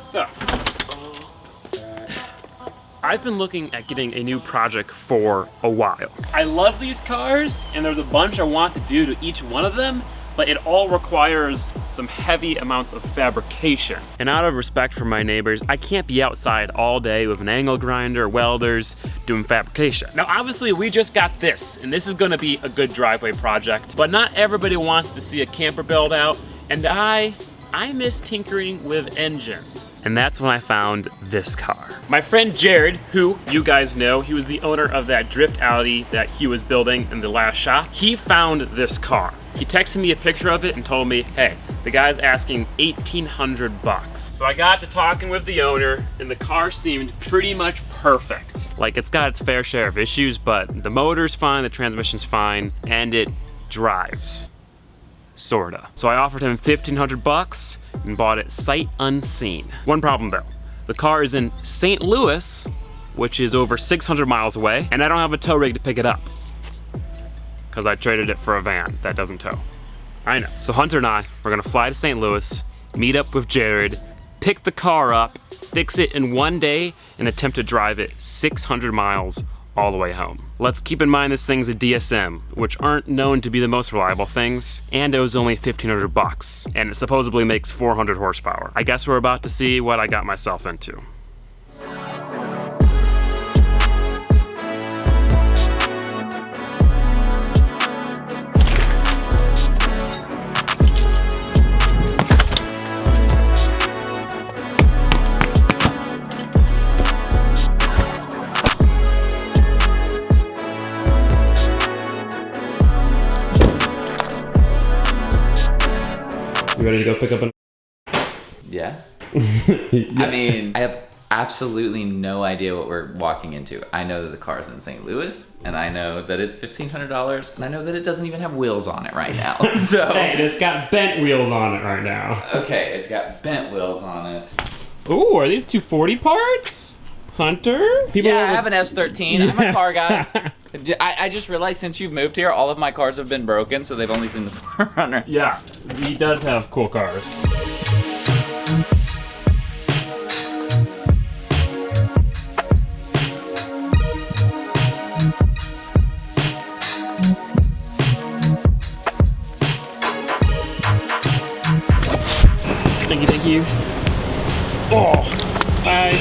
So, I've been looking at getting a new project for a while. I love these cars, and there's a bunch I want to do to each one of them, but it all requires some heavy amounts of fabrication. And out of respect for my neighbors, I can't be outside all day with an angle grinder, welders, doing fabrication. Now, obviously, we just got this, and this is gonna be a good driveway project, but not everybody wants to see a camper build out, and I miss tinkering with engines. And that's when I found this car. My friend Jared, who you guys know, he was the owner of that drift Audi that he was building in the last shop. He found this car. He texted me a picture of it and told me, hey, the guy's asking 1,800 bucks. So I got to talking with the owner, and the car seemed pretty much perfect. Like, it's got its fair share of issues, but the motor's fine, the transmission's fine, and it drives. Sorta. So I offered him 1,500 bucks and bought it sight unseen. One problem though, the car is in St. Louis, which is over 600 miles away, and I don't have a tow rig to pick it up because I traded it for a van that doesn't tow. I know. So Hunter and I, we're gonna fly to St. Louis, meet up with Jared, pick the car up, fix it in one day, and attempt to drive it 600 miles all the way home. Let's keep in mind this thing's a DSM, which aren't known to be the most reliable things, and it was only 1,500 bucks, and it supposedly makes 400 horsepower. I guess we're about to see what I got myself into. You ready to go pick up an... Yeah. Yeah. I mean, I have absolutely no idea what we're walking into. I know that the car's in St. Louis, and I know that it's $1,500, and I know that it doesn't even have wheels on it right now. So hey, it's got bent wheels on it right now. Okay, it's got bent wheels on it. Ooh, are these 240 parts? Hunter? People I have an S13. I'm a car guy. I just realized since you've moved here, all of my cars have been broken, so they've only seen the 4Runner. Yeah, he does have cool cars. Thank you. Oh, bye.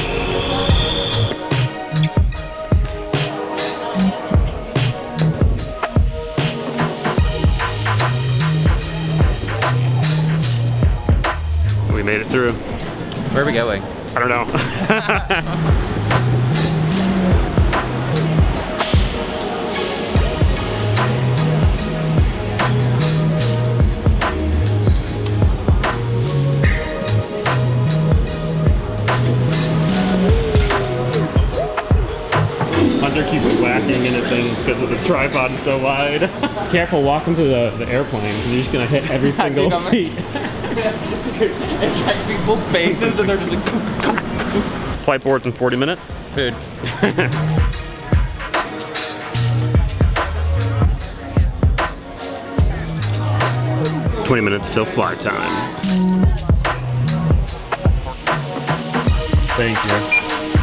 We made it through. Where are we going? I don't know. Hunter keeps whacking into things because of the tripod is so wide. Careful walking to the airplane, because you're just gonna hit every single seat. It's like people's faces and they're just like... Flight board's in 40 minutes. Food. 20 minutes till flight time. Thank you.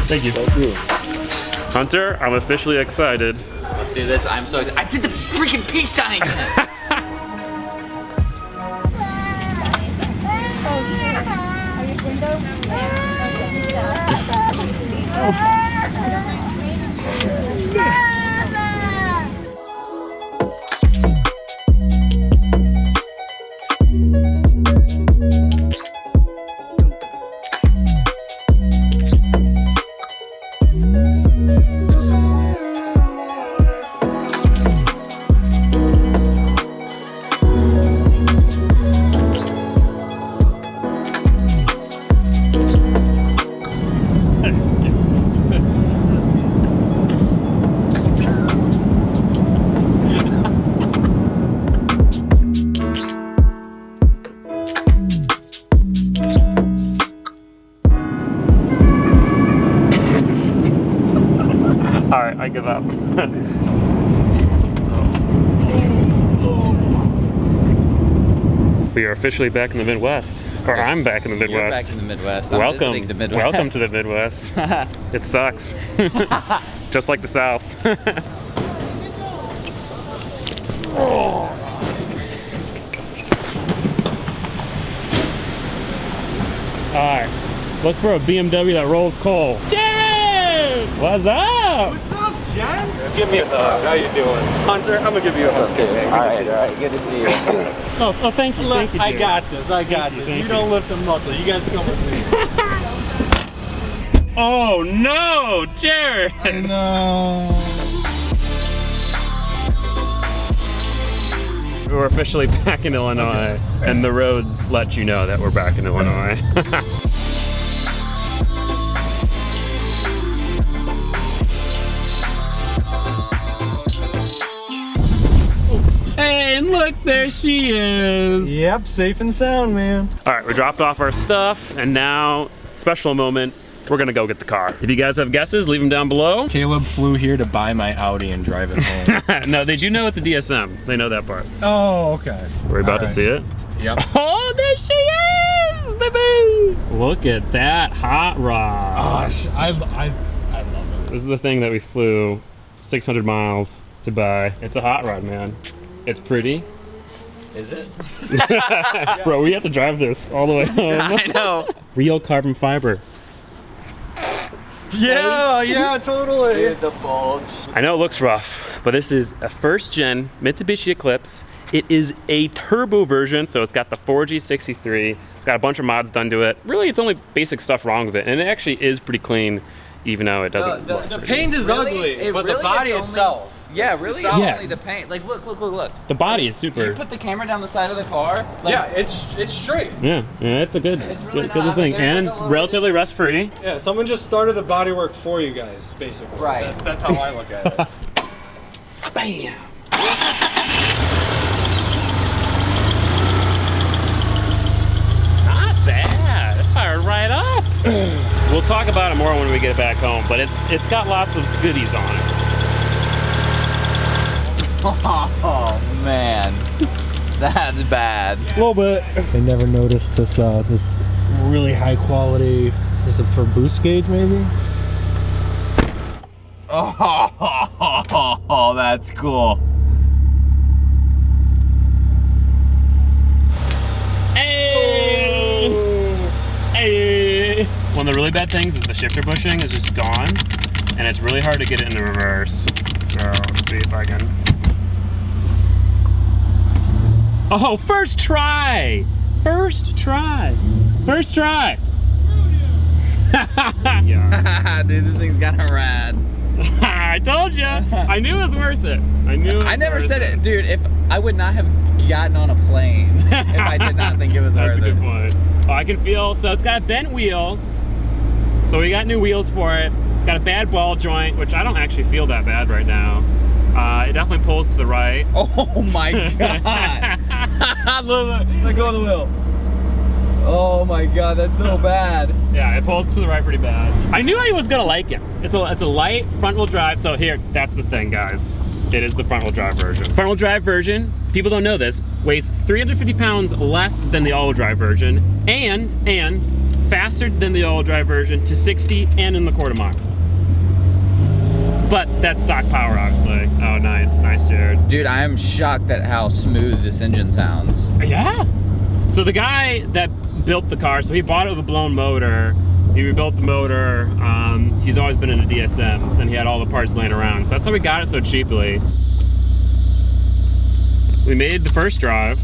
Thank you. Thank you. Hunter, I'm officially excited. Let's do this. I'm so excited. I did the freaking peace sign! Alright, I give up. We are officially back in the Midwest. Or I'm back in the Midwest. You're back in the Midwest. I'm Welcome. visiting the Midwest. Welcome to the Midwest. It sucks. Just like the South. Oh. Alright, look for a BMW that rolls coal. Jared! What's up? What's up, gents? Give me a hug. How you doing? Hunter, I'm gonna give you a hug too, man. Alright, good to see you. Oh, thank you, Look, thank you. I Jared. got this, I got this. thank You don't lift a muscle. You guys come with me. Oh no, Jared! No. We're officially back in Illinois, and the roads let you know that we're back in Illinois. Hey, and look, there she is. Yep, safe and sound, man. All right, we dropped off our stuff, and now, special moment, we're gonna go get the car. If you guys have guesses, leave them down below. Caleb flew here to buy my Audi and drive it home. No, they do know it's a DSM. They know that part. Oh, okay. We're about to see it. Yep. Oh, there she is, baby! Look at that hot rod. Gosh, I love it. This is the thing that we flew 600 miles to buy. It's a hot rod, man. It's pretty. Is it? Bro, we have to drive this all the way home. I know. Real carbon fiber. Yeah, totally. Dude, the bulge. I know it looks rough, but this is a first gen Mitsubishi Eclipse. It is a turbo version, so it's got the 4G63. It's got a bunch of mods done to it. Really, it's only basic stuff wrong with it, and it actually is pretty clean, even though it doesn't look The pretty. paint is Really? ugly, It but really the body is only- itself. Yeah, really, it's Yeah. only the paint. Like, look. The body is You super. put the camera down the side of the car. Like, Yeah, it's straight. Yeah, it's a good, It's really good not. thing, There's and like a little- relatively rust-free. Yeah, someone just started the bodywork for you guys, basically. Right. That's how I look at it. Bam! Not bad. It fired right up. We'll talk about it more when we get it back home, but it's got lots of goodies on it. Oh man, that's bad. A little bit. I never noticed this this really high quality. Is it for boost gauge maybe? Oh, that's cool. Hey! Hey! One of the really bad things is the shifter bushing is just gone, and it's really hard to get it into reverse. So let's see if I can. Oh, first try! First try! First try! Yeah. Dude, this thing's kind of rad. I told you! I knew it was worth it. I knew it was I never worth said it, dude. If I would not have gotten on a plane if I did not think it was That's worth a it. good point. Oh, I can feel, so it's got a bent wheel. So we got new wheels for it. It's got a bad ball joint, which I don't actually feel that bad right now. It definitely pulls to the right. Oh my god! Look, let go of the wheel. Oh my god, that's so bad. Yeah, it pulls to the right pretty bad. I knew I was gonna like it. It's a light front wheel drive. So here, that's the thing, guys. It is the front wheel drive version. Front wheel drive version, people don't know this, weighs 350 pounds less than the all wheel drive version, and faster than the all wheel drive version to 60 and in the quarter mile. But that's stock power, obviously. Oh, nice, Jared. Dude, I am shocked at how smooth this engine sounds. Yeah. So the guy that built the car, so he bought it with a blown motor. He rebuilt the motor. He's always been into DSMs, and he had all the parts laying around. So that's how we got it so cheaply. We made the first drive.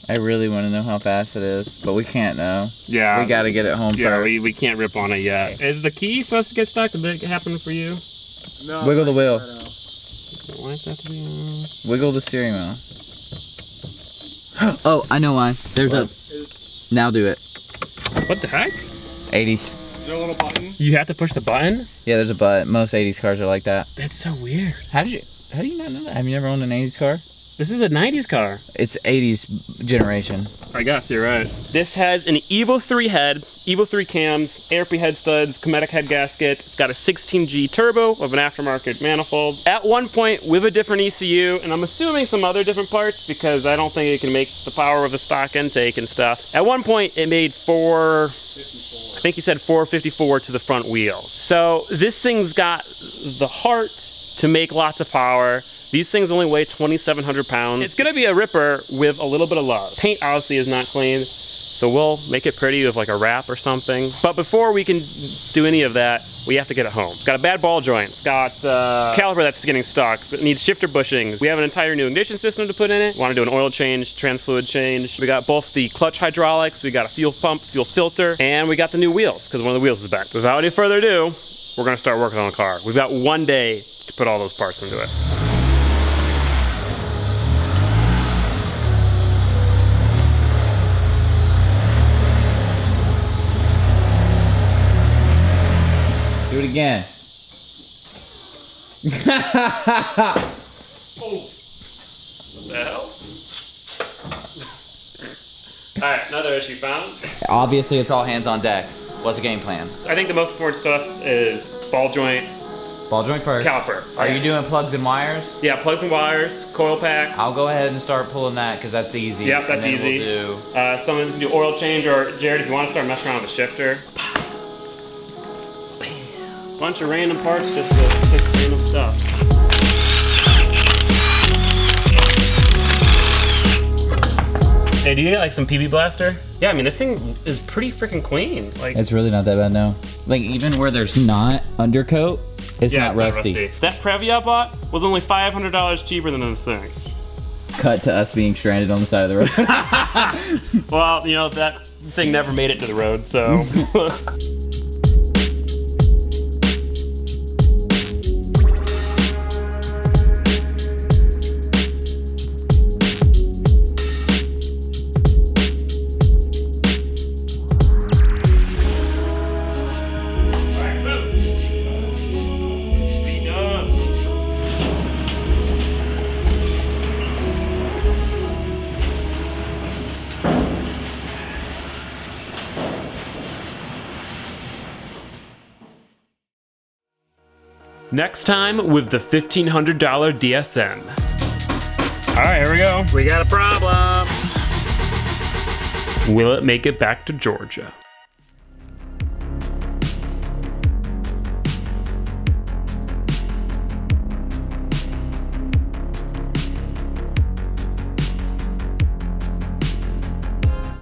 I really want to know how fast it is, but we can't know. Yeah. We gotta get it home Yeah, first. we can't rip on it yet. Is the key supposed to get stuck? Did that happen for you? No. Wiggle the wheel. Why does that have to be on? Wiggle the steering wheel. Oh, I know why. There's a... Now do it. What the heck? 80s. Is there a little button? You have to push the button? Yeah, there's a button. Most 80s cars are like that. That's so weird. How do you not know that? Have you never owned an 80s car? This is a 90s car. It's 80s generation. I guess you're right. This has an Evo 3 head, Evo 3 cams, ARP head studs, Cometic head gasket. It's got a 16G turbo of an aftermarket manifold. At one point with a different ECU, and I'm assuming some other different parts because I don't think it can make the power of a stock intake and stuff. At one point it made 454. I think he said 454 to the front wheels. So this thing's got the heart to make lots of power. These things only weigh 2,700 pounds. It's gonna be a ripper with a little bit of love. Paint obviously is not clean, so we'll make it pretty with like a wrap or something. But before we can do any of that, we have to get it home. It's got a bad ball joint. It's got caliper that's getting stuck. So it needs shifter bushings. We have an entire new ignition system to put in it. We wanna do an oil change, trans fluid change. We got both the clutch hydraulics, we got a fuel pump, fuel filter, and we got the new wheels, because one of the wheels is back. So without any further ado, we're gonna start working on the car. We've got one day to put all those parts into it. Do it again. Oh. What the hell? Alright, another issue found. Obviously, it's all hands on deck. What's the game plan? I think the most important stuff is ball joint, Ball joint first. caliper. Are you doing plugs and wires? Yeah, plugs and wires, coil packs. I'll go ahead and start pulling that because that's easy. Yep, that's and then easy. We'll do... Someone can do oil change, or Jared, if you want to start messing around with the shifter. Bunch of random parts just to fix random stuff. Hey, do you get like some PB Blaster? Yeah, I mean this thing is pretty freaking clean. Like, It's really not that bad, no. Like even where there's not undercoat, it's yeah, not rusty. That Previa I bought was only $500 cheaper than this thing. Cut to us being stranded on the side of the road. Well, you know, that thing never made it to the road, so. Next time with the $1,500 DSM. All right, here we go. We got a problem. Will it make it back to Georgia?